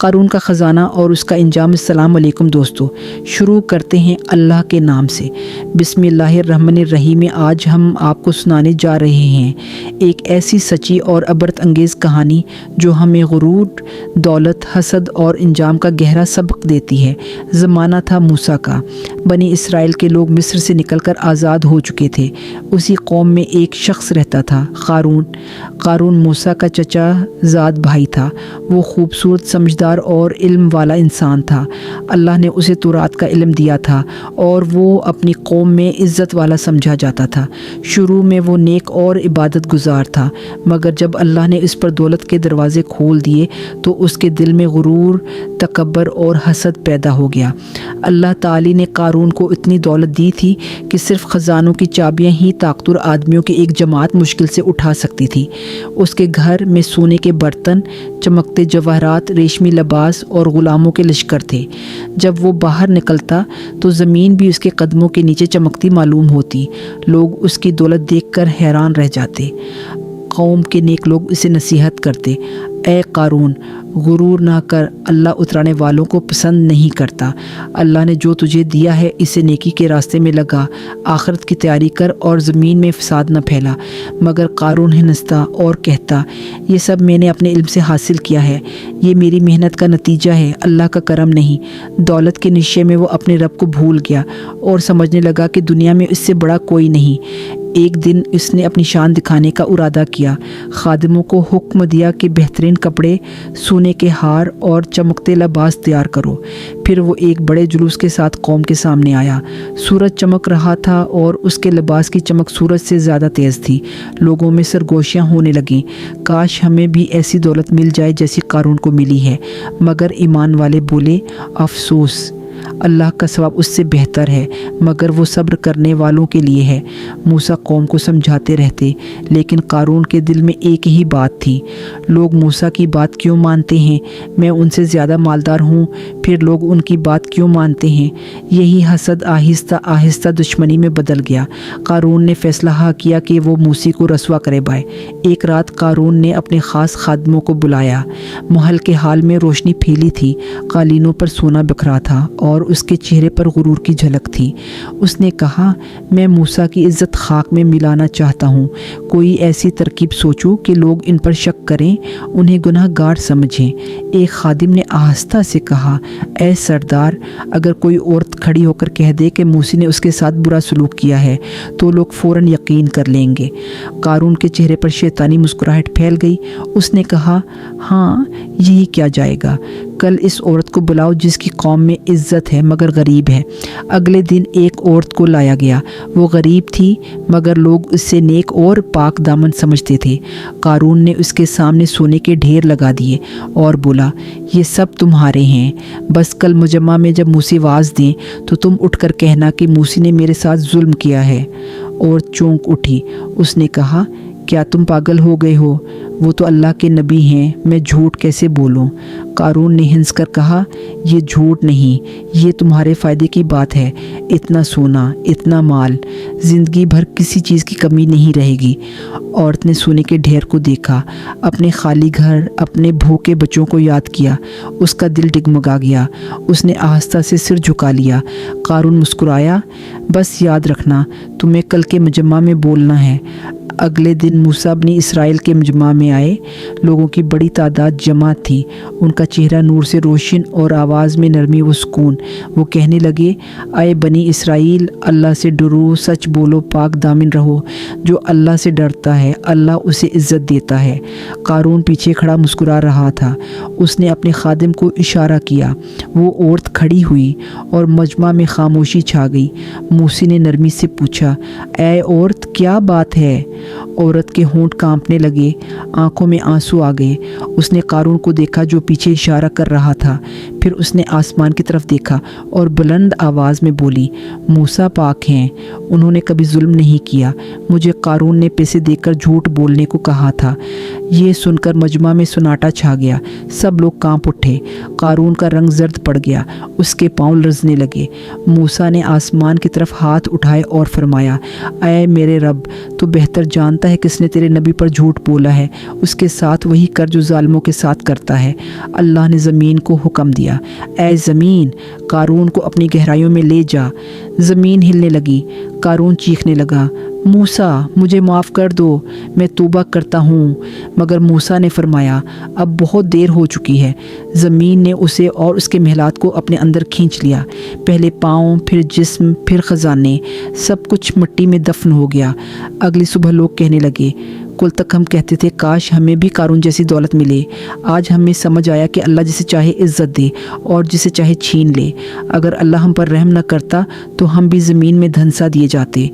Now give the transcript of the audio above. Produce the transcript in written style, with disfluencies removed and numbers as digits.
قارون کا خزانہ اور اس کا انجام۔ السلام علیکم دوستو، شروع کرتے ہیں اللہ کے نام سے۔ بسم اللہ الرحمن الرحیم۔ آج ہم آپ کو سنانے جا رہے ہیں ایک ایسی سچی اور عبرت انگیز کہانی جو ہمیں غرور، دولت، حسد اور انجام کا گہرا سبق دیتی ہے۔ زمانہ تھا موسیٰ کا۔ بنی اسرائیل کے لوگ مصر سے نکل کر آزاد ہو چکے تھے۔ اسی قوم میں ایک شخص رہتا تھا، قارون موسیٰ کا چچا زاد بھائی تھا۔ وہ خوبصورت، سمجھدار اور علم والا انسان تھا۔ اللہ نے اسے تورات کا علم دیا تھا اور وہ اپنی قوم میں عزت والا سمجھا جاتا تھا۔ شروع میں وہ نیک اور عبادت گزار تھا، مگر جب اللہ نے اس پر دولت کے دروازے کھول دیے تو اس کے دل میں غرور، تکبر اور حسد پیدا ہو گیا۔ اللہ تعالی نے قارون کو اتنی دولت دی تھی کہ صرف خزانوں کی چابیاں ہی طاقتور آدمیوں کی ایک جماعت مشکل سے اٹھا سکتی تھی۔ اس کے گھر میں سونے کے برتن، چمکتے جواہرات، ریشمی لباس اور غلاموں کے لشکر تھے۔ جب وہ باہر نکلتا تو زمین بھی اس کے قدموں کے نیچے چمکتی معلوم ہوتی۔ لوگ اس کی دولت دیکھ کر حیران رہ جاتے۔ قوم کے نیک لوگ اسے نصیحت کرتے، اے قارون، غرور نہ کر، اللہ اترانے والوں کو پسند نہیں کرتا۔ اللہ نے جو تجھے دیا ہے اسے نیکی کے راستے میں لگا، آخرت کی تیاری کر اور زمین میں فساد نہ پھیلا۔ مگر قارون ہنستا اور کہتا، یہ سب میں نے اپنے علم سے حاصل کیا ہے، یہ میری محنت کا نتیجہ ہے، اللہ کا کرم نہیں۔ دولت کے نشے میں وہ اپنے رب کو بھول گیا اور سمجھنے لگا کہ دنیا میں اس سے بڑا کوئی نہیں۔ ایک دن اس نے اپنی شان دکھانے کا ارادہ کیا۔ خادموں کو حکم دیا کہ بہترین کپڑے، سونے کے ہار اور چمکتے لباس تیار کرو۔ پھر وہ ایک بڑے جلوس کے ساتھ قوم کے سامنے آیا۔ سورج چمک رہا تھا اور اس کے لباس کی چمک سورج سے زیادہ تیز تھی۔ لوگوں میں سرگوشیاں ہونے لگیں، کاش ہمیں بھی ایسی دولت مل جائے جیسی قارون کو ملی ہے۔ مگر ایمان والے بولے، افسوس، اللہ کا ثواب اس سے بہتر ہے، مگر وہ صبر کرنے والوں کے لیے ہے۔ موسیٰ قوم کو سمجھاتے رہتے، لیکن قارون کے دل میں ایک ہی بات تھی، لوگ موسیٰ کی بات کیوں مانتے ہیں؟ میں ان سے زیادہ مالدار ہوں، پھر لوگ ان کی بات کیوں مانتے ہیں؟ یہی حسد آہستہ آہستہ دشمنی میں بدل گیا۔ قارون نے فیصلہ کیا کہ وہ موسیٰ کو رسوا کرے بائے۔ ایک رات قارون نے اپنے خاص خادموں کو بلایا۔ محل کے حال میں روشنی پھیلی تھی، قالینوں پر سونا بکھرا تھا اور اس کے چہرے پر غرور کی جھلک تھی۔ اس نے کہا، میں موسیٰ کی عزت خاک میں ملانا چاہتا ہوں۔ کوئی ایسی ترکیب سوچو کہ لوگ ان پر شک کریں، انہیں گناہ گار سمجھیں۔ ایک خادم نے آہستہ سے کہا، اے سردار، اگر کوئی عورت کھڑی ہو کر کہہ دے کہ موسیٰ نے اس کے ساتھ برا سلوک کیا ہے تو لوگ فوراً یقین کر لیں گے۔ قارون کے چہرے پر شیطانی مسکراہٹ پھیل گئی۔ اس نے کہا، ہاں، یہی کیا جائے گا۔ کل اس عورت کو بلاؤ جس کی قوم میں عزت ہے مگر غریب ہے۔ اگلے دن ایک عورت کو لایا گیا۔ وہ غریب تھی مگر لوگ اس سے نیک اور پاک دامن سمجھتے تھے۔ قارون نے اس کے سامنے سونے کے ڈھیر لگا دیے اور بولا، یہ سب تمہارے ہیں، بس کل مجمع میں جب موسیٰ واز دیں تو تم اٹھ کر کہنا کہ موسیٰ نے میرے ساتھ ظلم کیا ہے۔ اور چونک اٹھی۔ اس نے کہا، کیا تم پاگل ہو گئے ہو؟ وہ تو اللہ کے نبی ہیں، میں جھوٹ کیسے بولوں؟ قارون نے ہنس کر کہا، یہ جھوٹ نہیں، یہ تمہارے فائدے کی بات ہے۔ اتنا سونا، اتنا مال، زندگی بھر کسی چیز کی کمی نہیں رہے گی۔ عورت نے سونے کے ڈھیر کو دیکھا، اپنے خالی گھر، اپنے بھوکے بچوں کو یاد کیا۔ اس کا دل ڈگمگا گیا۔ اس نے آہستہ سے سر جھکا لیا۔ قارون مسکرایا، بس یاد رکھنا، تمہیں کل کے مجمع میں بولنا ہے۔ اگلے دن موسیٰ بنی اسرائیل کے مجمع میں آئے۔ لوگوں کی بڑی تعداد جمع تھی۔ ان کا چہرہ نور سے روشن اور آواز میں نرمی و سکون۔ وہ کہنے لگے، اے بنی اسرائیل، اللہ سے ڈرو، سچ بولو، پاک دامن رہو۔ جو اللہ سے ڈرتا ہے اللہ اسے عزت دیتا ہے۔ قارون پیچھے کھڑا مسکرا رہا تھا۔ اس نے اپنے خادم کو اشارہ کیا۔ وہ عورت کھڑی ہوئی اور مجمع میں خاموشی چھا گئی۔ موسیٰ نے نرمی سے پوچھا، اے عورت، کیا بات ہے؟ عورت کے ہونٹ کانپنے لگے، آنکھوں میں آنسو آ گئے۔ اس نے قارون کو دیکھا جو پیچھے اشارہ کر رہا تھا۔ پھر اس نے آسمان کی طرف دیکھا اور بلند آواز میں بولی، موسیٰ پاک ہیں، انہوں نے کبھی ظلم نہیں کیا۔ مجھے قارون نے پیسے دے کر جھوٹ بولنے کو کہا تھا۔ یہ سن کر مجمع میں سناٹا چھا گیا۔ سب لوگ کانپ اٹھے۔ قارون کا رنگ زرد پڑ گیا، اس کے پاؤں لرزنے لگے۔ موسیٰ نے آسمان کی طرف ہاتھ اٹھائے اور فرمایا، اے میرے رب، تو بہتر جانتا ہے کس نے تیرے نبی پر جھوٹ بولا ہے، اس کے ساتھ وہی کر جو ظالموں کے ساتھ کرتا ہے۔ اللہ نے زمین کو حکم دیا، اے زمین قارون کو اپنی گہرائیوں میں لے جا۔ زمین ہلنے لگی، قارون چیخنے لگا، موسیٰ مجھے معاف کر دو، میں توبہ کرتا ہوں۔ مگر موسیٰ نے فرمایا، اب بہت دیر ہو چکی ہے۔ زمین نے اسے اور اس کے محلات کو اپنے اندر کھینچ لیا، پہلے پاؤں، پھر جسم، پھر خزانے، سب کچھ مٹی میں دفن ہو گیا۔ اگلی صبح لوگ کہنے لگے، کل تک ہم کہتے تھے کاش ہمیں بھی قارون جیسی دولت ملے۔ آج ہمیں سمجھ آیا کہ اللہ جسے چاہے عزت دے اور جسے چاہے چھین لے۔ اگر اللہ ہم پر رحم نہ کرتا تو ہم بھی زمین میں دھنسا دیے جاتے۔